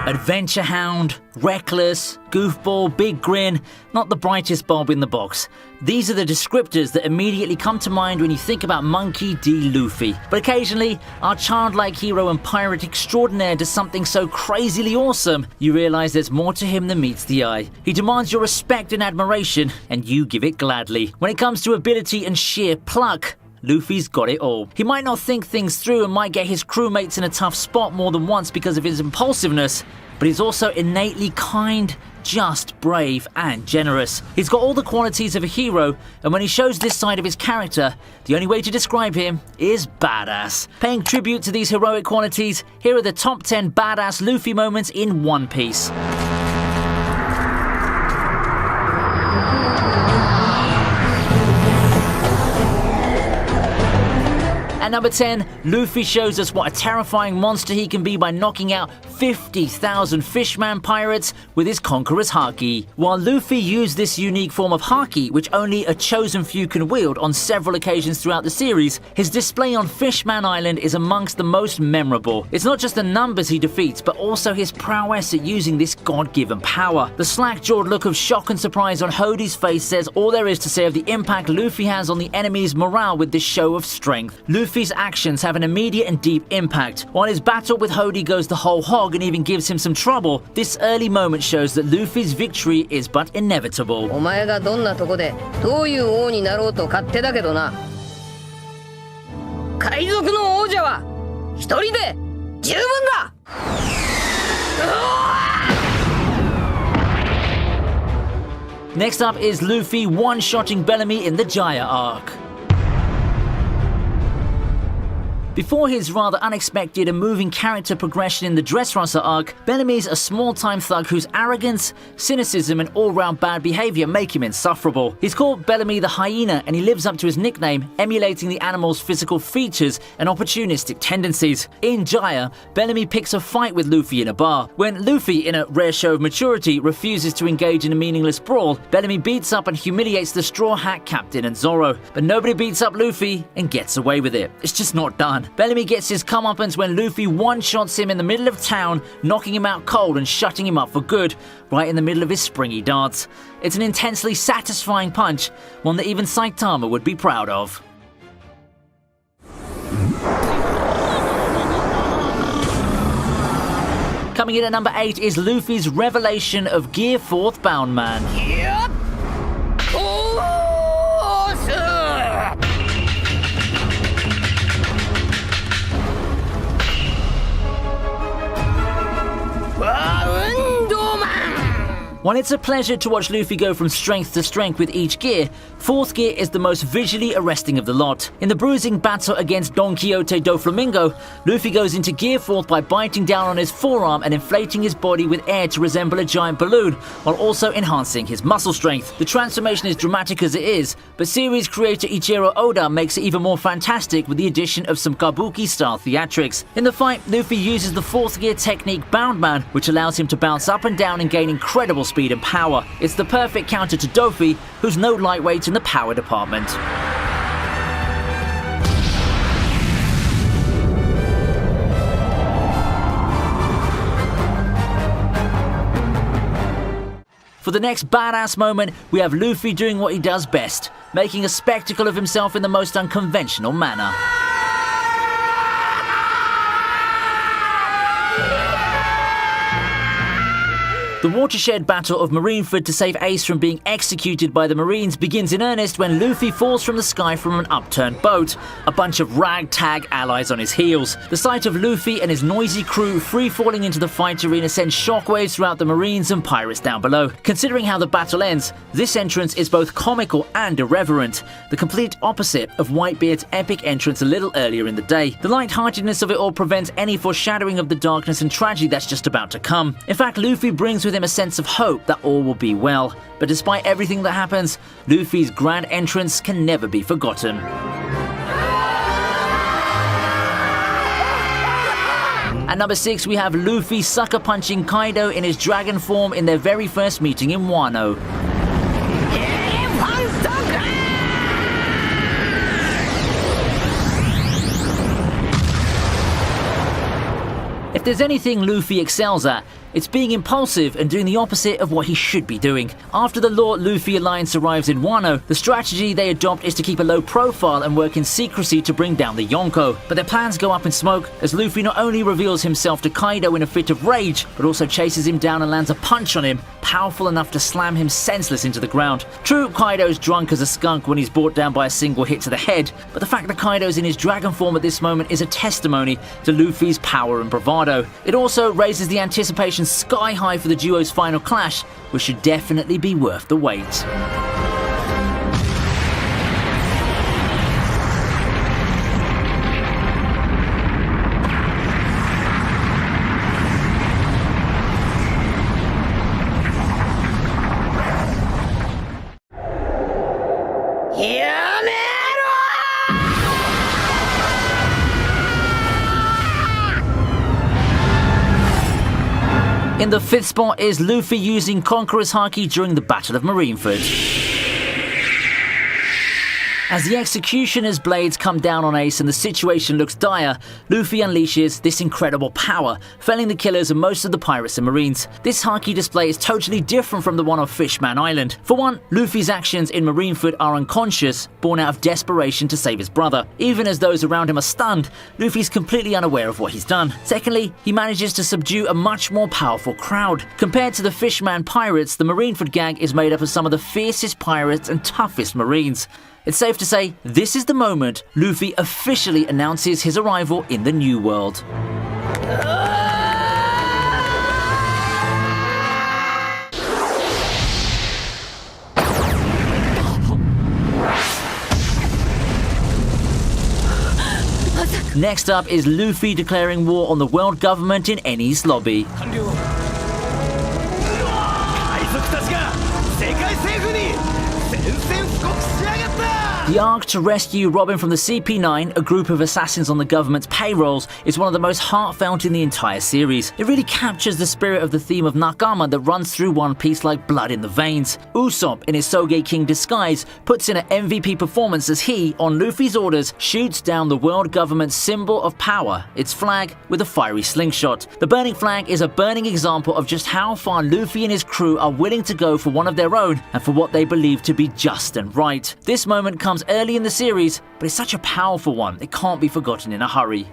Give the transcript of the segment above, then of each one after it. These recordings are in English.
Adventure hound, reckless, goofball, big grin, not the brightest bulb in the box. These are the descriptors that immediately come to mind when you think about Monkey D. Luffy. But occasionally, our childlike hero and pirate extraordinaire does something so crazily awesome, you realize there's more to him than meets the eye. He demands your respect and admiration, and you give it gladly. When it comes to ability and sheer pluck, Luffy's got it all. He might not think things through and might get his crewmates in a tough spot more than once because of his impulsiveness, but he's also innately kind, just, brave, and generous. He's got all the qualities of a hero, and when he shows this side of his character, the only way to describe him is badass. Paying tribute to these heroic qualities, here are the top 10 badass Luffy moments in One Piece. At number 10, Luffy shows us what a terrifying monster he can be by knocking out 50,000 fishman pirates with his Conqueror's Haki. While Luffy used this unique form of Haki, which only a chosen few can wield on several occasions throughout the series, his display on Fishman Island is amongst the most memorable. It's not just the numbers he defeats, but also his prowess at using this God-given power. The slack-jawed look of shock and surprise on Hodie's face says all there is to say of the impact Luffy has on the enemy's morale with this show of strength. Luffy's actions have an immediate and deep impact. While his battle with Hodie goes the whole hog and even gives him some trouble, this early moment shows that Luffy's victory is but inevitable. お前がどんなとこでどういう王になろうと勝手だけどな。海賊の王者は一人で十分だ。Next up is Luffy one-shotting Bellamy in the Jaya arc. Before his rather unexpected and moving character progression in the Dressrosa arc, Bellamy's a small-time thug whose arrogance, cynicism and all-round bad behaviour make him insufferable. He's called Bellamy the Hyena and he lives up to his nickname, emulating the animal's physical features and opportunistic tendencies. In Jaya, Bellamy picks a fight with Luffy in a bar. When Luffy, in a rare show of maturity, refuses to engage in a meaningless brawl, Bellamy beats up and humiliates the Straw Hat Captain and Zoro. But nobody beats up Luffy and gets away with it. It's just not done. Bellamy gets his comeuppance when Luffy one-shots him in the middle of town, knocking him out cold and shutting him up for good, right in the middle of his springy dance. It's an intensely satisfying punch, one that even Saitama would be proud of. Coming in at number 8 is Luffy's revelation of Gear 4th Bound Man. Yep. While it's a pleasure to watch Luffy go from strength to strength with each gear, 4th gear is the most visually arresting of the lot. In the bruising battle against Don Quixote do Flamingo, Luffy goes into Gear 4th by biting down on his forearm and inflating his body with air to resemble a giant balloon, while also enhancing his muscle strength. The transformation is dramatic as it is, but series creator Ichiro Oda makes it even more fantastic with the addition of some kabuki-style theatrics. In the fight, Luffy uses the 4th gear technique Bound Man, which allows him to bounce up and down and gain incredible speed and power. It's the perfect counter to Dofi, who's no lightweight in the power department. For the next badass moment, we have Luffy doing what he does best, making a spectacle of himself in the most unconventional manner. The watershed battle of Marineford to save Ace from being executed by the Marines begins in earnest when Luffy falls from the sky from an upturned boat, a bunch of ragtag allies on his heels. The sight of Luffy and his noisy crew free-falling into the fight arena sends shockwaves throughout the Marines and pirates down below. Considering how the battle ends, this entrance is both comical and irreverent, the complete opposite of Whitebeard's epic entrance a little earlier in the day. The lightheartedness of it all prevents any foreshadowing of the darkness and tragedy that's just about to come. In fact, Luffy brings with him a sense of hope that all will be well. But despite everything that happens, Luffy's grand entrance can never be forgotten. At number 6, we have Luffy sucker punching Kaido in his dragon form in their very first meeting in Wano. there's anything Luffy excels at, it's being impulsive and doing the opposite of what he should be doing. After the Law-Luffy alliance arrives in Wano, the strategy they adopt is to keep a low profile and work in secrecy to bring down the Yonko. But their plans go up in smoke as Luffy not only reveals himself to Kaido in a fit of rage, but also chases him down and lands a punch on him, powerful enough to slam him senseless into the ground. True, Kaido's drunk as a skunk when he's brought down by a single hit to the head, but the fact that Kaido's in his dragon form at this moment is a testimony to Luffy's power and bravado. It also raises the anticipation sky high for the duo's final clash, which should definitely be worth the wait. In the 5th spot is Luffy using Conqueror's Haki during the Battle of Marineford. As the Executioner's blades come down on Ace and the situation looks dire, Luffy unleashes this incredible power, felling the killers of most of the pirates and marines. This Haki display is totally different from the one on Fishman Island. For one, Luffy's actions in Marineford are unconscious, born out of desperation to save his brother. Even as those around him are stunned, Luffy's completely unaware of what he's done. Secondly, he manages to subdue a much more powerful crowd. Compared to the Fishman pirates, the Marineford gang is made up of some of the fiercest pirates and toughest marines. It's safe to say, this is the moment Luffy officially announces his arrival in the New World. Next up is Luffy declaring war on the world government in Enies lobby. The arc to rescue Robin from the CP9, a group of assassins on the government's payrolls, is one of the most heartfelt in the entire series. It really captures the spirit of the theme of Nakama that runs through One Piece like blood in the veins. Usopp, in his Soge King disguise, puts in an MVP performance as he, on Luffy's orders, shoots down the world government's symbol of power, its flag, with a fiery slingshot. The burning flag is a burning example of just how far Luffy and his crew are willing to go for one of their own and for what they believe to be just and right. This moment comes early in the series, but it's such a powerful one, it can't be forgotten in a hurry.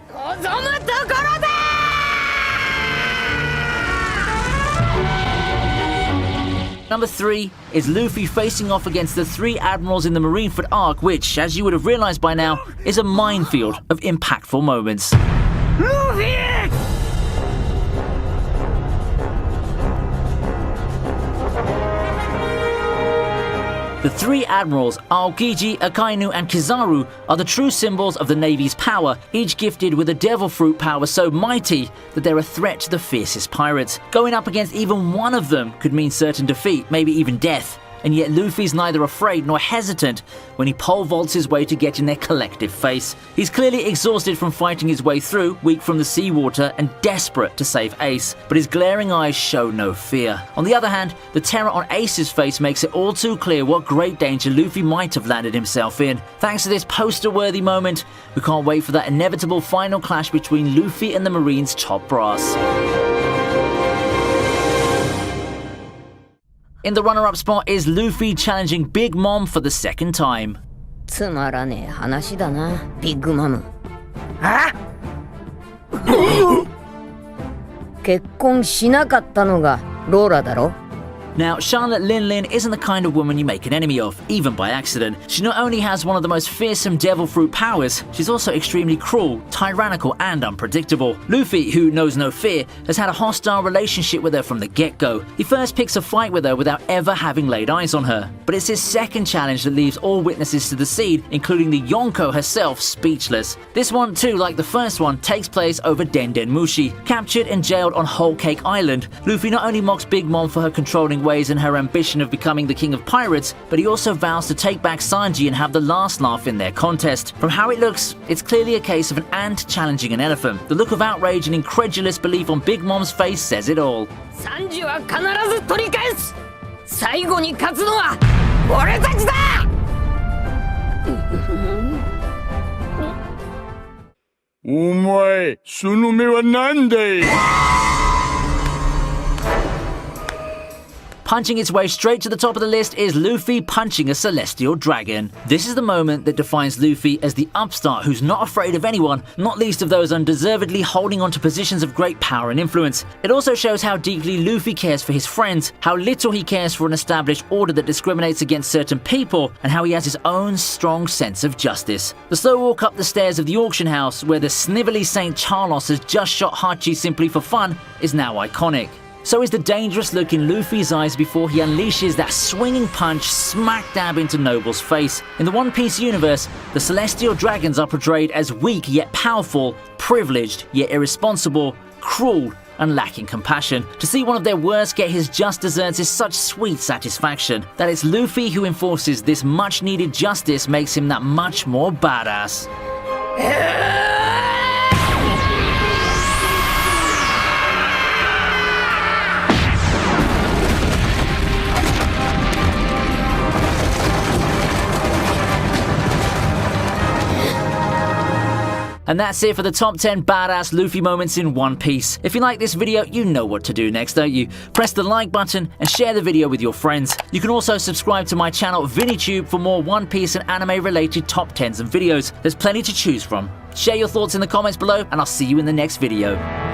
Number 3 is Luffy facing off against the 3 admirals in the Marineford arc, which, as you would have realized by now, is a minefield of impactful moments. Luffy! The 3 admirals, Aokiji, Akainu, and Kizaru, are the true symbols of the Navy's power, each gifted with a devil fruit power so mighty that they're a threat to the fiercest pirates. Going up against even one of them could mean certain defeat, maybe even death. And yet Luffy's neither afraid nor hesitant when he pole vaults his way to get in their collective face. He's clearly exhausted from fighting his way through, weak from the seawater, and desperate to save Ace, but his glaring eyes show no fear. On the other hand, the terror on Ace's face makes it all too clear what great danger Luffy might have landed himself in. Thanks to this poster-worthy moment, we can't wait for that inevitable final clash between Luffy and the Marines' top brass. In the runner-up spot is Luffy challenging Big Mom for the second time. つまらねえ話だな、ビッグマム。結婚しなかったのがローラだろ。 Now, Charlotte Lin isn't the kind of woman you make an enemy of, even by accident. She not only has one of the most fearsome devil fruit powers, she's also extremely cruel, tyrannical, and unpredictable. Luffy, who knows no fear, has had a hostile relationship with her from the get-go. He first picks a fight with her without ever having laid eyes on her. But it's his second challenge that leaves all witnesses to the scene, including the Yonko herself, speechless. This one, too, like the first one, takes place over Denden Mushi. Captured and jailed on Whole Cake Island, Luffy not only mocks Big Mom for her controlling ways and her ambition of becoming the king of pirates, but he also vows to take back Sanji and have the last laugh in their contest. From how it looks, it's clearly a case of an ant challenging an elephant. The look of outrage and incredulous belief on Big Mom's face says it all. Sanji は必ず取り返す。最後に勝つのは俺たちだ。お前、その目はなんだい Punching its way straight to the top of the list is Luffy punching a celestial dragon. This is the moment that defines Luffy as the upstart who's not afraid of anyone, not least of those undeservedly holding on to positions of great power and influence. It also shows how deeply Luffy cares for his friends, how little he cares for an established order that discriminates against certain people, and how he has his own strong sense of justice. The slow walk up the stairs of the auction house, where the snivelly Saint Charlos has just shot Hachi simply for fun, is now iconic. So is the dangerous look in Luffy's eyes before he unleashes that swinging punch smack dab into Noble's face. In the One Piece universe, the Celestial Dragons are portrayed as weak yet powerful, privileged yet irresponsible, cruel and lacking compassion. To see one of their worst get his just desserts is such sweet satisfaction. That it's Luffy who enforces this much needed justice makes him that much more badass. And that's it for the top 10 badass Luffy moments in One Piece. If you like this video, you know what to do next, don't you? Press the like button and share the video with your friends. You can also subscribe to my channel ViniTube for more One Piece and anime related top 10s and videos. There's plenty to choose from. Share your thoughts in the comments below and I'll see you in the next video.